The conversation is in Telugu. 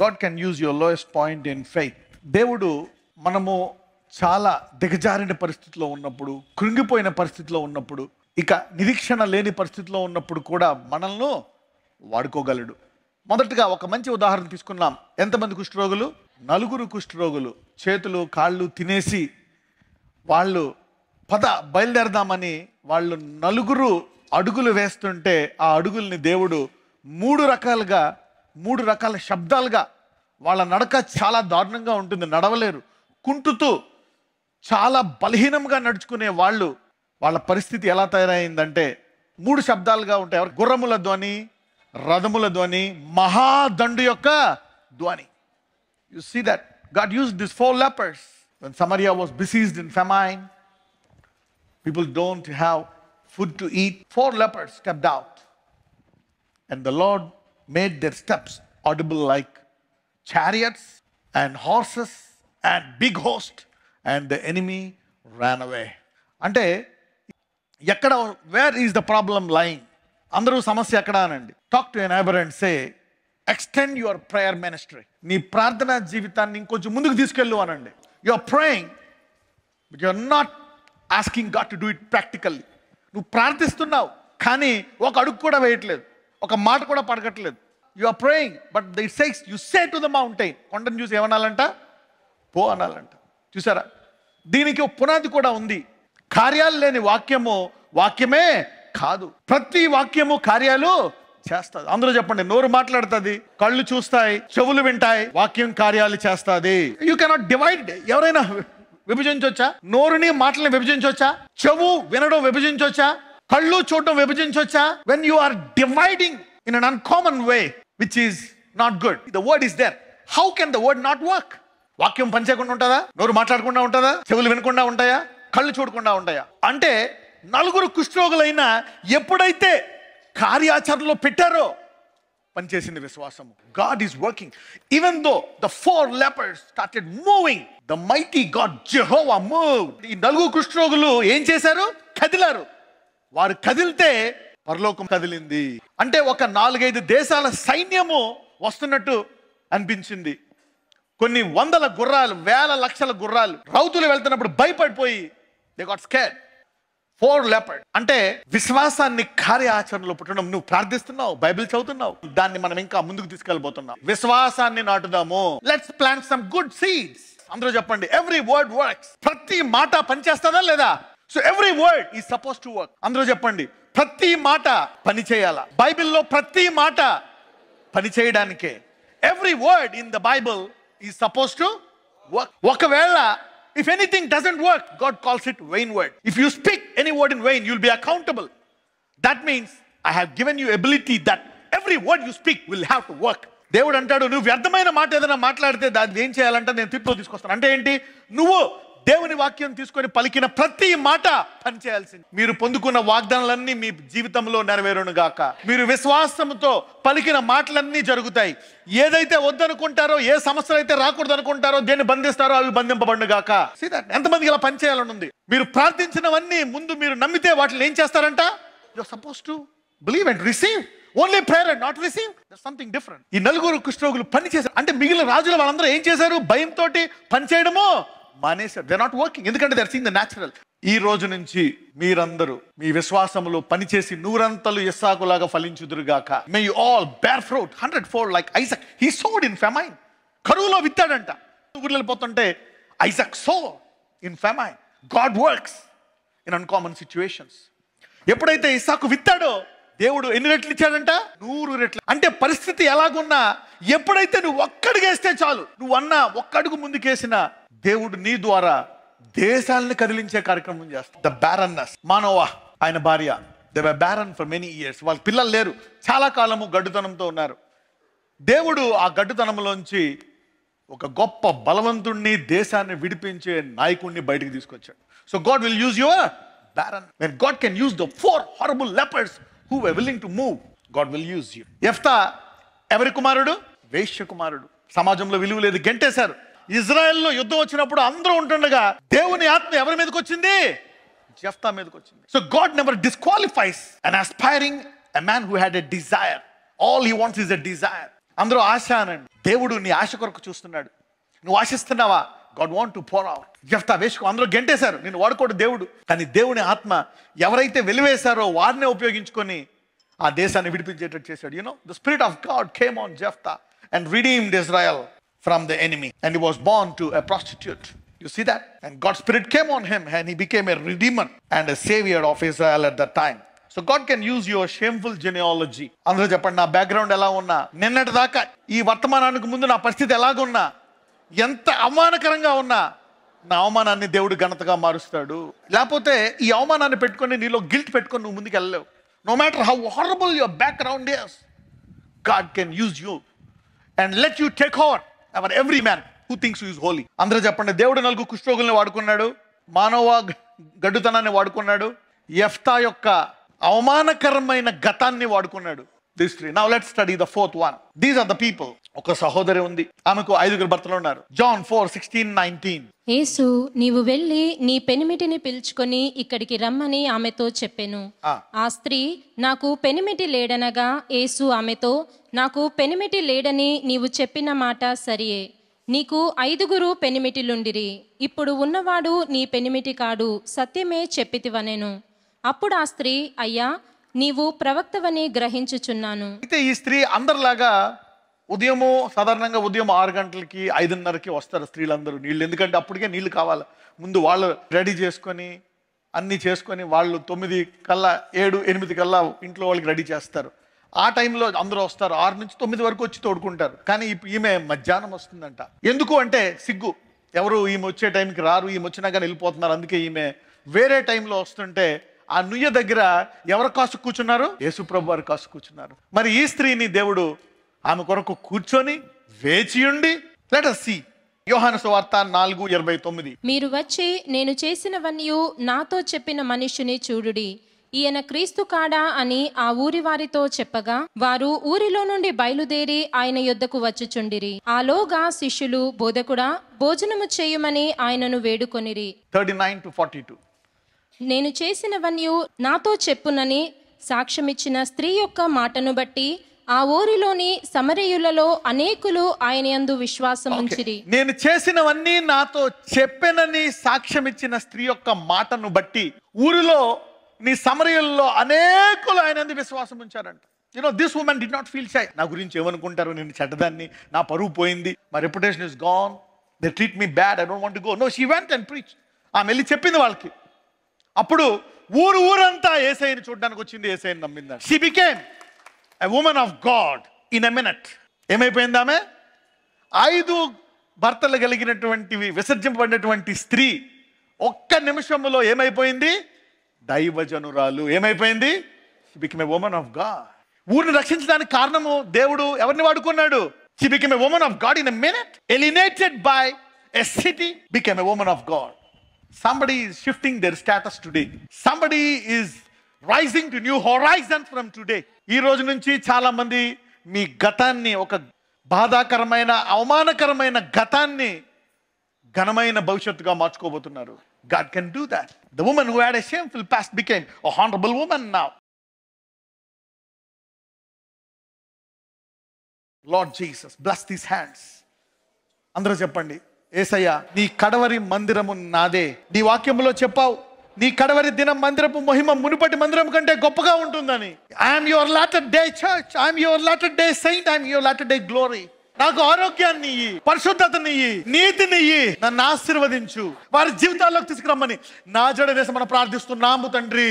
God can use your lowest point in faith. దేవుడు మనము చాలా దిగజారిన పరిస్థితిలో ఉన్నప్పుడు, కృంగిపోయిన పరిస్థితిలో ఉన్నప్పుడు, ఇక నిరీక్షణ లేని పరిస్థితిలో ఉన్నప్పుడు కూడా మనల్ని వాడుకోగలడు. మొదటగా ఒక మంచి ఉదాహరణ తీసుకున్నాం. ఎంతమంది కుష్ఠరోగులు? 4 కుష్ఠరోగులు. చేతులు కాళ్ళు తినేసి వాళ్ళు బయలుదేరదామని వాళ్ళు 4 అడుగులు వేస్తుంటే ఆ అడుగుల్ని దేవుడు 3 రకాల శబ్దాలుగా, వాళ్ళ నడక చాలా దారుణంగా ఉంటుంది, నడవలేరు, కుంటుతూ చాలా బలహీనంగా నడుచుకునే వాళ్ళ పరిస్థితి ఎలా తయారైందంటే 3 శబ్దాలుగా ఉంటాయి. గుర్రముల ధ్వని, రథముల ధ్వని, మహాదండు యొక్క ధ్వని. You see that God used these 4 lepers when Samaria was besieged in famine. People don't have food to eat. 4 lepers stepped out, and the Lord made their steps audible like chariots and horses and big host, and the enemy ran away. అంటే ఎక్కడ, where is the problem lying? అందరూ సమస్య ఎక్కడ అనండి. Talk to a neighbor and say, extend your prayer ministry. నీ ప్రార్థనా జీవితాన్ని ఇంకొంచెం ముందుకు తీసుకెళ్ళు అనండి. You are praying, but you are not asking God to do it practically. నువ్వు ప్రార్థిస్తున్నావు కానీ ఒక అడుగు కూడా వేయట్లేదు, ఒక మాట కూడా పడకట్లేదు. You are praying, but it says you say to the mountain. కొండను చూసి ఏమనాలంట? పో అనాలంట. చూసారా? దీనికి ఒక పునాది కూడా ఉంది. కార్యాలు లేని వాక్యమే కాదు. ప్రతి వాక్యము కార్యాలు చేస్తుంది. అందరూ చెప్పండి. నోరు మాట్లాడుతుంది, కళ్ళు చూస్తాయి, చెవులు వింటాయి, వాక్యం కార్యాలు చేస్తుంది. You cannot divide. ఎవరైనా విభజించవచ్చా? నోరుని మాటలను విభజించవచ్చా? చెవు వినడం విభజించవచ్చా? కళ్ళు చూడడం విభజించవచ్చా? When you are dividing in an uncommon way which is not good, the word is there. How can the word not work? వాక్యం పనిచేయకుండా ఉంటుందా? నోరు మాట్లాడకుండా ఉంటుందా? చెవులు వినకుండా ఉంటాయా? కళ్ళు చూడకుండా ఉంటాయా? అంటే 4 కుష్ఠరోగులైనా ఎప్పుడైతే కార్యాచరణలో పెట్టారో పనిచేసింది విశ్వాసము. God is working. Even though the 4 lepers started moving, the mighty God Jehovah moved. ఈ 4 కుష్ఠరోగులు ఏం చేశారు? కదిలారు. వారు కదిలితే పరలోకం కదిలింది. అంటే ఒక 4-5 దేశాల సైన్యము వస్తున్నట్టు అనిపించింది. కొన్ని వందల గుర్రాలు, వేల లక్షల గుర్రాలు రౌతులు వెళ్తున్నప్పుడు భయపడిపోయి they got scared. 4 lepers. అంటే విశ్వాసాన్ని కార్యాచరణలో పుట్టడం. నువ్వు ప్రార్థిస్తున్నావు, బైబిల్ చదువుతున్నావు, దాన్ని మనం ఇంకా ముందుకు తీసుకెళ్ళబోతున్నాం. విశ్వాసాన్ని నాటుదాము. Let's plant some good seeds. అందరూ చెప్పండి. Every word works. ప్రతి మాట పనిచేస్తుందా లేదా? So every word is suppose to work. అందరూ చెప్పండి. ప్రతి మాట పని చేయాలా? బైబిల్లో ప్రతి మాట పని చేయడానికే. Every word in the Bible is suppose to work. ఒకవేళ if anything doesn't work, God calls it vain word. If you speak any word in vain, you'll be accountable. That means I have given you ability that every word you speak will have to work. దేవుడు అంటాడు, నువ్వు వ్యర్థమైన మాట ఏదైనా మాట్లాడితే దాన్ని ఏం చేయాలంటే నేను తీర్పులో తీసుకొస్తాను. అంటే ఏంటి? నువ్వు దేవుని వాక్యం తీసుకొని పలికిన ప్రతి మాట పని చేయాల్సింది. మీరు పొందుకున్న వాగ్దానాలన్నీ మీ జీవితంలో నెరవేరును గాక. మీరు విశ్వాసంతో పలికిన మాటలన్నీ జరుగుతాయి. ఏదైతే వద్దనుకుంటారో, ఏ సమస్యలు అయితే రాకూడదు అనుకుంటారో, దేన్ని బంధిస్తారో అవి బంధింపబడును గాక. ఎంతమందికి ఇలా పని చేయాలని ఉంది? మీరు ప్రార్థించినవన్నీ ముందు మీరు నమ్మితే వాటిని ఏం చేస్తారంట? You are suppose to believe and receive. Only prayer and not receive. That's something different. ఈ 4 కుష్ఠరోగులు పని చేశారు. అంటే మిగిలిన రాజుల వాళ్ళందరూ ఏం చేశారు? భయంతో పని చేయడము మానేశారు. They are not working. ఎందుకంటే they are seeing the natural. ఈ రోజు నుంచి మీరందరూ మీ విశ్వాసములో పనిచేసి 100 ఇస్సాకులాగా ఫలించుదురుగాక. May you all bear fruit 100-fold like Isaac. He sowed in famine. కరువులో విత్తాడంట. ఊర్లు వెళ్ళిపోతుంటే Isaac sow in famine. God works in uncommon situations. ఎప్పుడైతే ఇస్సాకు విత్తాడో దేవుడు ఎన్ని రెట్లు ఇచ్చాడంట? 100 రెట్లు. అంటే పరిస్థితి ఎలాగున్నా ఎప్పుడైతే నువ్వు ఒక్కడుగేస్తే చాలు, నువ్వు అన్నా ఒక్కడుగు ముందుకేసినా దేవుడు నీ ద్వారా దేశాలను కదిలించే కార్యక్రమం చేస్తాడు. The barrenness. మానోవా ఆయన భార్య, they were barren for many years. వాళ్ళ పిల్లలు లేరు, చాలా కాలము గడ్డుతనంతో ఉన్నారు. దేవుడు ఆ గడ్డుతనంలోంచి ఒక గొప్ప బలవంతుణ్ణి, దేశాన్ని విడిపించే నాయకుడిని బయటికి తీసుకొచ్చాడు. So God will use your barren. When God can use the 4 horrible lepers who were willing to move, God will use you. యెఫ్తా ఎవరి కుమారుడు? వేశ్య కుమారుడు. సమాజంలో విలువ లేదు, గెంటేశారు. ఇజ్రాయెల్లో యుద్ధం వచ్చినప్పుడు అందరూ ఉంటుండగా దేవుని ఆత్మ ఎవరి మీదకి వచ్చింది? యెఫ్తా మీదకి వచ్చింది. So God never disqualifies an aspiring, a man who had a desire. All he wants is a desire. అందరూ ఆశ అనండి. దేవుడు నీ ఆశ కొరకు చూస్తున్నాడు. నువ్వు ఆశిస్తున్నావా? God want to pour out. Jephthah వేసుకో, అందరూ గెంటేశారు, నేను వాడుకోడు దేవుడు. కానీ దేవుని ఆత్మ ఎవరైతే వెలివేశారో వారినే ఉపయోగించుకొని ఆ దేశాన్ని విడిపించేటట్టు చేశాడు. The spirit of God came on Jephthah and redeemed Israel from the enemy and he was born to a prostitute. You see that? And God's spirit came on him and he became a redeemer and a savior of Israel at that time. So God can use your shameful genealogy. అందరూ చెప్పండి, నా బ్యాక్గ్రౌండ్ ఎలా ఉన్నా, నిన్నటి దాకా ఈ వర్తమానానికి ముందు నా పరిస్థితి ఎలాగున్నా, ఎంత అవమానకరంగా ఉన్నా, నా అవమానాన్ని దేవుడు ఘనతగా మారుస్తాడు. లేకపోతే ఈ అవమానాన్ని పెట్టుకొని నీలో గిల్ట్ పెట్టుకొని నువ్వు ముందుకు వెళ్ళలేవు. No matter how horrible your background is, God can use you and let you take over every man who thinks he is holy. అందరూ చెప్పండి, దేవుడు 4 కుష్ఠరోగుల్ని వాడుకున్నాడు, మానవ గడ్డుతనాన్ని వాడుకున్నాడు, యెఫ్తా యొక్క అవమానకరమైన గతాన్ని వాడుకున్నాడు. These 3. Now let's study the 4th one. These are the people. ఒక సహోదరి ఉంది, ఆమెకు 5 భర్తలు ఉన్నారు. John 4:16-19. యేసు, నీవు వెళ్ళి నీ పెనిమిటిని పిలుచుకొని ఇక్కడికి రమ్మని ఆమెతో చెప్పెను. ఆ స్త్రీ, నాకు పెనిమిటి లేడనగా, యేసు ఆమెతో, నాకు పెనిమిటి లేడని నీవు చెప్పిన మాట సరియే. నీకు 5 పెనిమిటిలుండిరి, ఇప్పుడు ఉన్నవాడు నీ పెనిమిటి కాడు, సత్యమే చెప్పితివనెను. అప్పుడు ఆ స్త్రీ, అయ్యా, నీవు ప్రవక్తవని గ్రహించుచున్నాను. అయితే ఈ స్త్రీ అందరిలాగా సాధారణంగా ఉదయం 6 గంటలకి 5:30కి వస్తారు స్త్రీలందరూ నీళ్ళు. ఎందుకంటే అప్పటికే నీళ్లు కావాలి. ముందు వాళ్ళు రెడీ చేసుకొని అన్నీ చేసుకొని వాళ్ళు 9 కల్లా 7, 8 కల్లా ఇంట్లో వాళ్ళకి రెడీ చేస్తారు. ఆ టైంలో అందరూ వస్తారు. 6 నుంచి 9 వరకు వచ్చి తోడుకుంటారు. కానీ ఈమె మధ్యాహ్నం వస్తుందంట. ఎందుకు అంటే సిగ్గు, ఎవరు ఈమె వచ్చే టైంకి రారు, ఈమె వచ్చినా కానీ వెళ్ళిపోతున్నారు. అందుకే ఈమె వేరే టైంలో వస్తుంటే ఆ నుయ్య దగ్గర ఎవరు కాసు కూర్చున్నారు? యేసుప్రభు వారు కాసు కూర్చున్నారు. మరి ఈ స్త్రీని దేవుడు ఆమె కొరకు కూర్చొని వేచియుండి, లెట్ us see యోహాను సువార్త 4:29. మీరు వచ్చి నేను చేసినవన్నీ నాతో చెప్పిన మనుష్యుని చూడుడి, ఈయన క్రీస్తు కాడా అని ఆ ఊరి వారితో చెప్పగా, వారు ఊరిలో నుండి బయలుదేరి ఆయన యొద్దకు వచ్చుచుండిరి. ఆలోగా శిష్యులు, బోధకుడా, భోజనము చేయమని ఆయనను వేడుకొనిరి. 39-42. నేను చేసినవన్నీ నాతో చెప్పునని సాక్ష్యమిచ్చిన స్త్రీ యొక్క మాటను బట్టి ఆ ఊరిలోని సమరయులలో అనేకులు ఆయన యందు విశ్వాసం ఉంచిరి. నేను చేసినవన్నీ నాతో చెప్పెనని సాక్ష్యం ఇచ్చిన స్త్రీ యొక్క మాటను బట్టి ఊరిలో నీ సమరయులలో అనేకులు ఆయన యందు విశ్వాసం ఉంచారంట. This woman did not feel shy. నా గురించి ఏమనుకుంటారు, నేను చెడ్డదాన్ని, నా పరువు పోయింది, my reputation is gone, they treat me bad, I don't want to go. No, she went and preach. ఆమె వెళ్ళి చెప్పింది వాళ్ళకి. అప్పుడు ఊరంతా యేసయ్యని చూడడానికి వచ్చింది, యేసయ్యని నమ్మింది. She became a woman of God in a minute. ఏమైపోయింది ఆమె? 5 భర్తలు కలిగినటువంటివి విసర్జింపబడినటువంటి స్త్రీ ఒక్క నిమిషంలో ఏమైపోయింది? దైవజనురాలు. ఏమైపోయింది? She became a woman of God. ఊరిని రక్షించడానికి కారణము దేవుడు ఎవరిని వాడుకున్నాడు? She became a woman of God in a minute. Alienated by a city, became a woman of God. Somebody is shifting their status today. Somebody is rising to new horizons from today. ఈ రోజు నుంచి చాలా మంది మీ గతాన్ని, ఒక బాధాకరమైన అవమానకరమైన గతాన్ని ఘనమైన భవిష్యత్తుగా మార్చుకోబోతున్నారు. God can do that. The woman who had a shameful past became a honorable woman now. Lord Jesus, bless these hands. అందరూ చెప్పండి, యేసయ్యా, నీ కడవరి మందిరము నాదే. నీ వాక్యములో చెప్పావు, నీ కడవరి దినం మందిరపు మహిమ మునుపటి మందిరం కంటే గొప్పగా ఉంటుందని. I am your latter day church, I am your latter day saint, I am your latter day glory. నాకు ఆరోగ్యాన్ని ఇయ్యి, పరిశుద్ధతని ఇయ్యి, నీతిని ఇయ్యి, నన్ను ఆశీర్వదించు, వారి జీవితాల్లోకి తీసుకురమ్మని నాజరేయుడైన యేసు మనం ప్రార్థిస్తున్నాము తండ్రి.